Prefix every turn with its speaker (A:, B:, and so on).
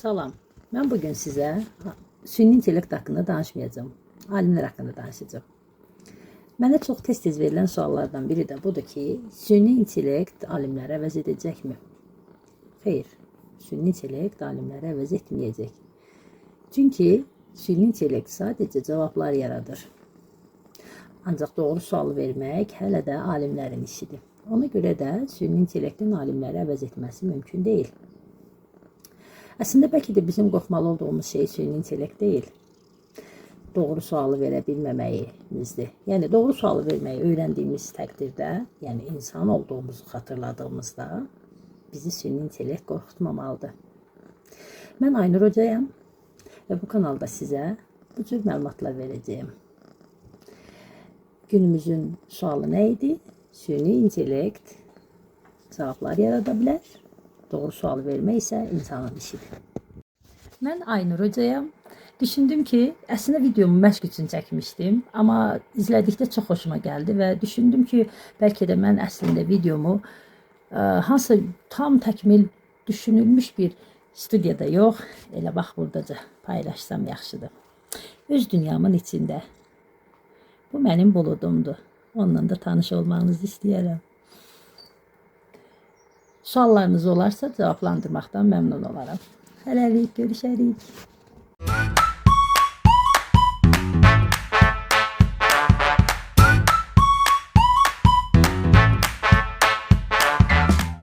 A: Salam. Mən bugün sizə süni intellekt haqqında danışmayacağım. Alimlər haqqında danışacağım. Mənə çox tez-tez verilən suallardan biri də budur ki, süni intellekt alimləri əvəz edəcəkmi? Xeyr, süni intellekt alimləri əvəz etməyəcək. Çünki süni intellekt sadəcə cavablar yaradır. Ancaq doğru sualı vermək hələ də alimlərin işidir. Ona görə də süni intellektin alimləri əvəz etməsi mümkün deyil. Əslində bəlkə də bizim qorxmalı olduğumuz şey süni intellekt deyil. Doğru sualı verə bilməməyimizdir. Yəni doğru sualı verməyi öyrəndiyimiz təqdirdə, yəni insan olduğumuzu xatırladığımızda bizi süni intellekt qorxutmamalıdır. Mən Aynur Hocayam və bu kanalda sizə bu cür məlumatlar verəcəyim. Günümüzün sualı nə idi? Süni intellekt cavablar yarada bilər. Doğru sualı vermək isə insanın işidir. Mən Aynur Hocayam. Düşündüm ki, əslində videomu məşq üçün çəkmişdim, amma izlədikdə çox xoşuma gəldi və düşündüm ki, bəlkə də mən əslində videomu hansı tam təkmil düşünülmüş bir studiyada yox, elə bax buradaca paylaşsam yaxşıdır. Öz dünyamın içində. Bu mənim buludumdur. Onunla da tanış olmağınızı istəyərəm. Suallarınız olarsa cavablandırmaqdan məmnun olaram. Hələlik görüşərik.